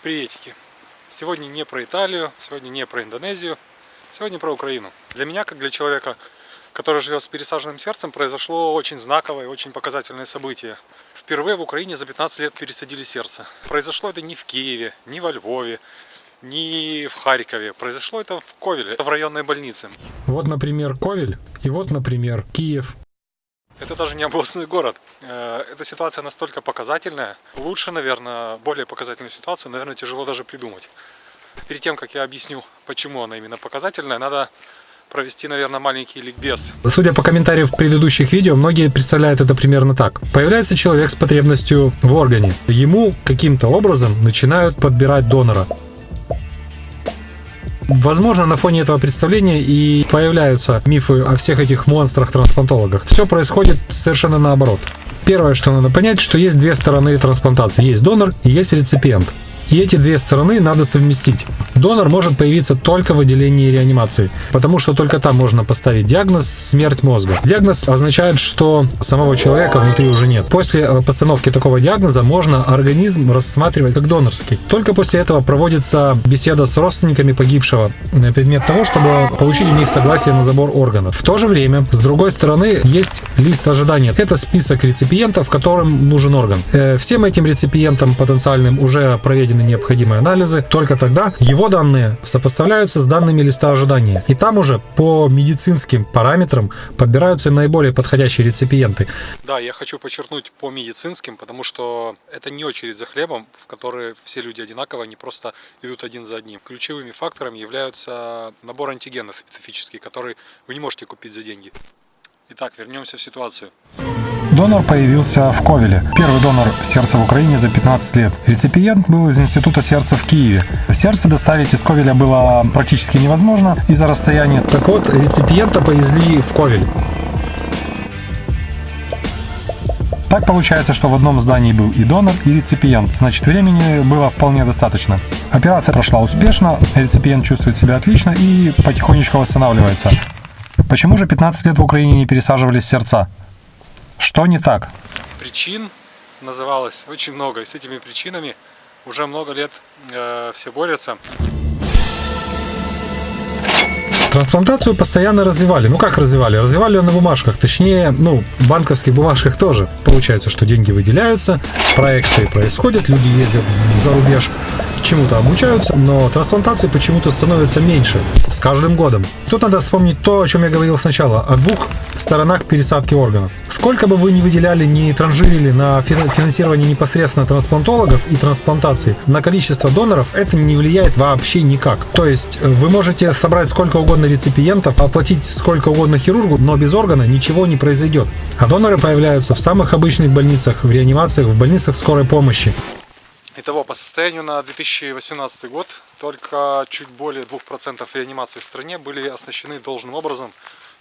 Приветики. Сегодня не про Италию, сегодня не про Индонезию, сегодня про Украину. Для меня, как для человека, который живет с пересаженным сердцем, произошло очень знаковое, очень показательное событие. Впервые в Украине за 15 лет пересадили сердце. Произошло это не в Киеве, не во Львове, не в Харькове. Произошло это в Ковеле, в районной больнице. Вот, например, Ковель, и вот, например, Киев. Это даже не областной город. Эта ситуация настолько показательная. Лучше, наверное, более показательную ситуацию, наверное, тяжело даже придумать. Перед тем, как я объясню, почему она именно показательная, надо провести, наверное, маленький ликбез. Судя по комментариям в предыдущих видео, многие представляют это примерно так. Появляется человек с потребностью в органе. Ему каким-то образом начинают подбирать донора. Возможно, на фоне этого представления и появляются мифы о всех этих монстрах-трансплантологах. Все происходит совершенно наоборот. Первое, что надо понять, что есть две стороны трансплантации. Есть донор и есть реципиент. И эти две стороны надо совместить. Донор может появиться только в отделении реанимации, потому что только там можно поставить диагноз «смерть мозга». Диагноз означает, что самого человека внутри уже нет. После постановки такого диагноза можно организм рассматривать как донорский. Только после этого проводится беседа с родственниками погибшего на предмет того, чтобы получить у них согласие на забор органов. В то же время, с другой стороны, есть лист ожидания. Это список реципиентов, которым нужен орган. Всем этим реципиентам потенциальным уже проведены необходимые анализы, только тогда его данные сопоставляются с данными листа ожидания. И там уже по медицинским параметрам подбираются наиболее подходящие реципиенты. Да, я хочу подчеркнуть по медицинским, потому что это не очередь за хлебом, в которой все люди одинаково, они просто идут один за одним. Ключевыми факторами являются набор антигенов специфический, который вы не можете купить за деньги. Итак, вернемся в ситуацию. Донор появился в Ковеле. Первый донор сердца в Украине за 15 лет. Реципиент был из Института сердца в Киеве. Сердце доставить из Ковеля было практически невозможно из-за расстояния. Так вот, реципиента повезли в Ковель. Так получается, что в одном здании был и донор, и реципиент. Значит, времени было вполне достаточно. Операция прошла успешно, реципиент чувствует себя отлично и потихонечку восстанавливается. Почему же 15 лет в Украине не пересаживались сердца? Что не так? Причин называлось очень много, и с этими причинами уже много лет все борются. Трансплантацию постоянно развивали. Ну как развивали? Развивали ее на бумажках. Точнее, в банковских бумажках тоже. Получается, что деньги выделяются, проекты происходят, люди ездят за рубеж, чему-то обучаются, но трансплантаций почему-то становится меньше с каждым годом. Тут надо вспомнить то, о чем я говорил сначала, о двух сторонах пересадки органов. Сколько бы вы ни выделяли, ни транжирили на финансирование непосредственно трансплантологов и трансплантаций, на количество доноров это не влияет вообще никак. То есть вы можете собрать сколько угодно реципиентов, оплатить сколько угодно хирургу, но без органа ничего не произойдет. А доноры появляются в самых обычных больницах, в реанимациях, в больницах скорой помощи. Итого, по состоянию на 2018 год только чуть более 2% реанимаций в стране были оснащены должным образом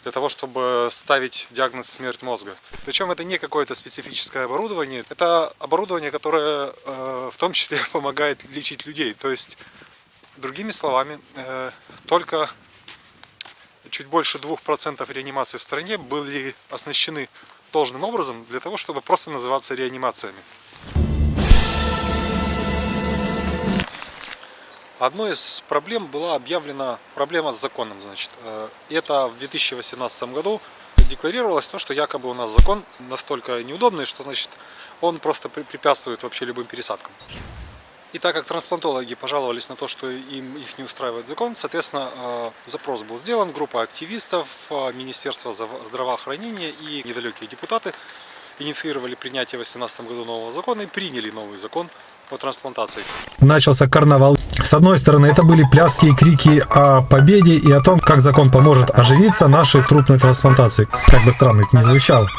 для того, чтобы ставить диагноз «смерть мозга». Причем это не какое-то специфическое оборудование, это оборудование, которое в том числе помогает лечить людей. То есть, другими словами, только чуть больше 2% реанимаций в стране были оснащены должным образом для того, чтобы просто называться реанимациями. Одной из проблем была объявлена проблема с законом. Значит, это в 2018 году декларировалось то, что якобы у нас закон настолько неудобный, что значит, он просто препятствует вообще любым пересадкам. И так как трансплантологи пожаловались на то, что их не устраивает закон, соответственно, запрос был сделан, группа активистов, Министерство здравоохранения и недалекие депутаты инициировали принятие в 2018 году нового закона и приняли новый закон о трансплантации. Начался карнавал. С одной стороны, это были пляски и крики о победе и о том, как закон поможет оживиться нашей трупной трансплантации. Как бы странно это ни звучало.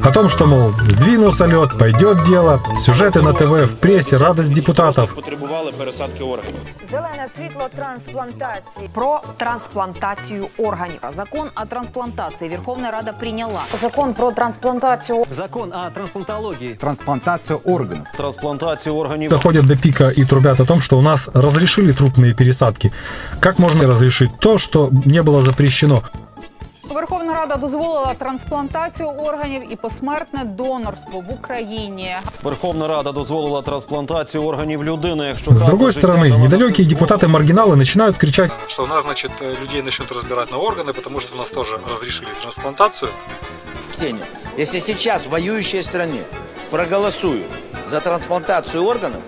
О том, что, мол, сдвинулся лед, пойдет дело, сюжеты на ТВ, в пресі, радость депутатів. Потребували пересадки органів. Зелене світло трансплантації. Про трансплантацію органів. Закон о трансплантации Верховная Рада приняла. Закон про трансплантацію. Закон о трансплантологии. Трансплантация органов. Трансплантацію органів. Доходят до пика и трубят о том, что у нас разрешили трупные пересадки. Как можно разрешить то, что не было запрещено? Верховна Рада дозволила трансплантацію органів і посмертне донорство в Україні. Верховна Рада дозволила трансплантацію органів людини. Якщо С другой стороны, недалекие депутаты-маргиналы начинают кричать: Что у нас, значит, людей начнут разбирать на органы, потому что у нас тоже разрешили трансплантацию. Если сейчас в воюющей стране проголосую за трансплантацию органов,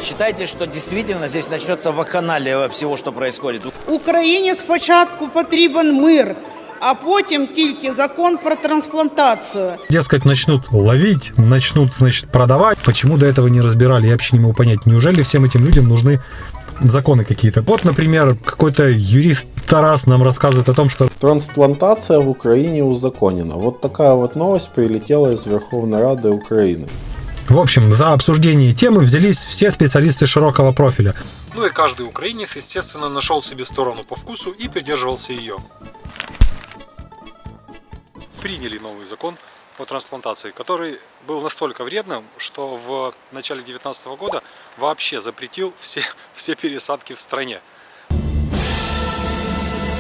считайте, что действительно здесь начнется вакханалия всего, что происходит. Україні спочатку потрібен мир, а потім тільки закон про трансплантацію. дескать, начнут ловить, начнут, значит, продавать. Почему до этого не разбирали, я вообще не могу понять. Неужели всем этим людям нужны законы какие-то? Вот, например, какой-то юрист Тарас нам рассказывает о том, что Трансплантация в Украине узаконена. Вот такая вот новость прилетела из Верховной Рады Украины. в общем, за обсуждение темы взялись все специалисты широкого профиля. Ну и каждый украинец, естественно, нашел себе сторону по вкусу и придерживался ее. Приняли новый закон о трансплантации, который был настолько вредным, что в начале 2019 года вообще запретил все пересадки в стране.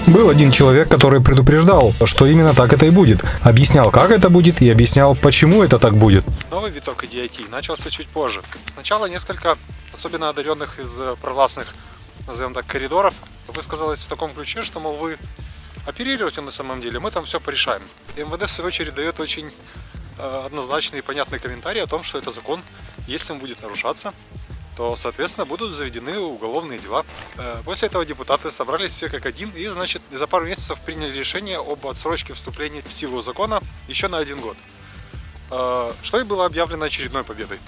Был один человек, который предупреждал, что именно так это и будет. Объяснял, как это будет, и объяснял, почему это так будет. Новый виток идиотии начался чуть позже. Сначала несколько особенно одаренных из провластных, назовем так, коридоров высказалось в таком ключе, что, мол, вы оперируете на самом деле, мы там все порешаем. И МВД, в свою очередь, дает очень однозначный и понятный комментарий о том, что это закон, если он будет нарушаться, то, соответственно, будут заведены уголовные дела. После этого депутаты собрались все как один и, значит, за пару месяцев приняли решение об отсрочке вступления в силу закона еще на 1 год. Что и было объявлено очередной победой.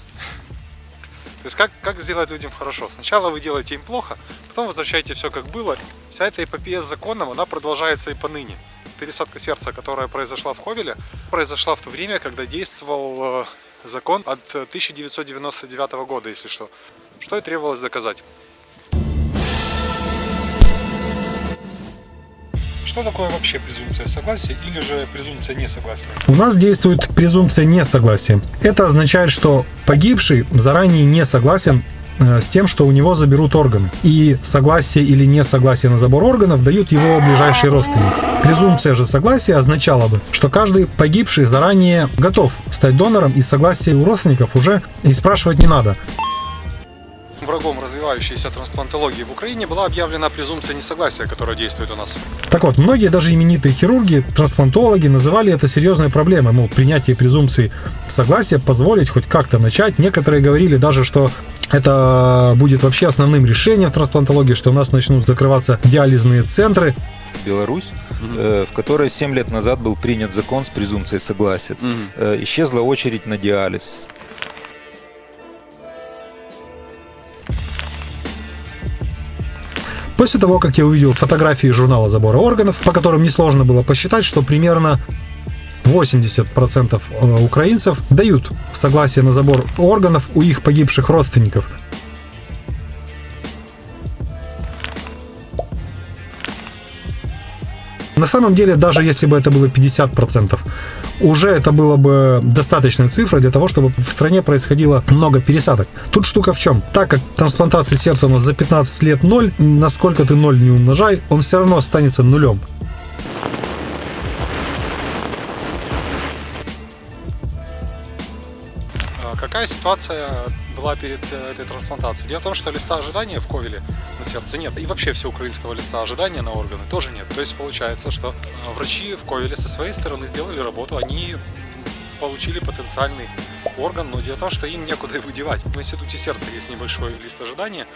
То есть как сделать людям хорошо? Сначала вы делаете им плохо, потом возвращаете все как было. Вся эта эпопея с законом, она продолжается и поныне. Пересадка сердца, которая произошла в Ковеле, произошла в то время, когда действовал закон от 1999 года, если что. Что и требовалось доказать. Что такое вообще презумпция согласия или же презумпция несогласия? У нас действует презумпция несогласия. Это означает, что погибший заранее не согласен с тем, что у него заберут органы. И согласие или несогласие на забор органов дают его ближайшие родственники. Презумпция же согласия означала бы, что каждый погибший заранее готов стать донором, и согласие у родственников уже и спрашивать не надо. Врагом развивающейся трансплантологии в Украине была объявлена презумпция несогласия, которая действует у нас. Так вот, многие даже именитые хирурги, трансплантологи называли это серьезной проблемой. Мол, принятие презумпции согласия позволить хоть как-то начать. Некоторые говорили даже, что это будет вообще основным решением в трансплантологии, что у нас начнут закрываться диализные центры. Беларусь, в которой 7 лет назад был принят закон с презумпцией согласия. Исчезла очередь на диализ. После того, как я увидел фотографии журнала забора органов, по которым несложно было посчитать, что примерно 80% украинцев дают согласие на забор органов у их погибших родственников. На самом деле, даже если бы это было 50%, уже это было бы достаточной цифрой для того, чтобы в стране происходило много пересадок. Тут штука в чем? Так как трансплантации сердца у нас за 15 лет 0, насколько ты 0 не умножай, он все равно останется нулем. Какая ситуация была перед этой трансплантацией? Дело в том, что листа ожидания в Ковеле на сердце нет. И вообще всеукраинского листа ожидания на органы тоже нет. То есть получается, что врачи в Ковеле со своей стороны сделали работу. Они получили потенциальный орган, но дело в том, что им некуда его девать. В институте сердца есть небольшой лист ожидания.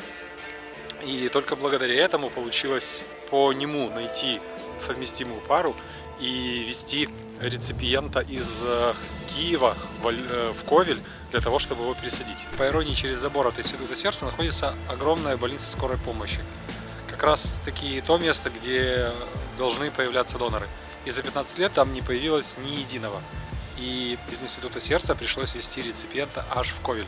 И только благодаря этому получилось по нему найти совместимую пару и везти реципиента из Киева в Ковель для того, чтобы его пересадить. По иронии, через забор от института сердца находится огромная больница скорой помощи. Как раз таки то место, где должны появляться доноры. И за 15 лет там не появилось ни единого. И из института сердца пришлось везти реципиента аж в Ковель.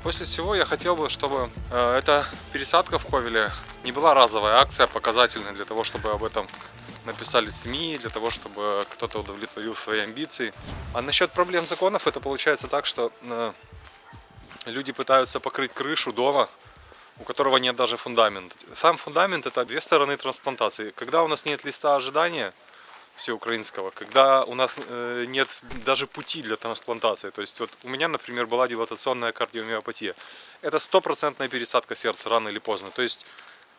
После всего я хотел бы, чтобы эта пересадка в Ковеле не была разовая акция, показательная для того, чтобы об этом написали СМИ, для того, чтобы кто-то удовлетворил свои амбиции. А насчет проблем законов, это получается так, что люди пытаются покрыть крышу дома, у которого нет даже фундамента. Сам фундамент – это две стороны трансплантации. Когда у нас нет листа ожидания, всеукраинского, когда у нас нет даже пути для трансплантации. То есть вот у меня, например, была дилатационная кардиомиопатия. Это стопроцентная пересадка сердца рано или поздно. То есть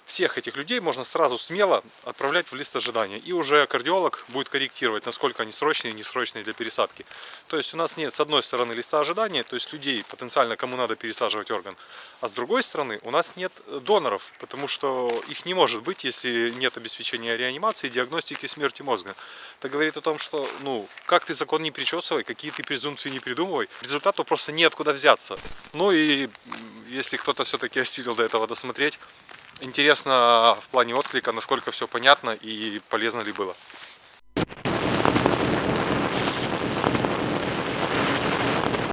всех этих людей можно сразу смело отправлять в лист ожидания. И уже кардиолог будет корректировать, насколько они срочные и несрочные для пересадки. То есть у нас нет с одной стороны листа ожидания, то есть людей потенциально, кому надо пересаживать орган. А с другой стороны у нас нет доноров, потому что их не может быть, если нет обеспечения реанимации и диагностики смерти мозга. Это говорит о том, что, как ты закон не причесывай, какие ты презумпции не придумывай, результату просто неоткуда взяться. Ну и если кто-то все-таки осилил до этого досмотреть, интересно в плане отклика, насколько все понятно и полезно ли было.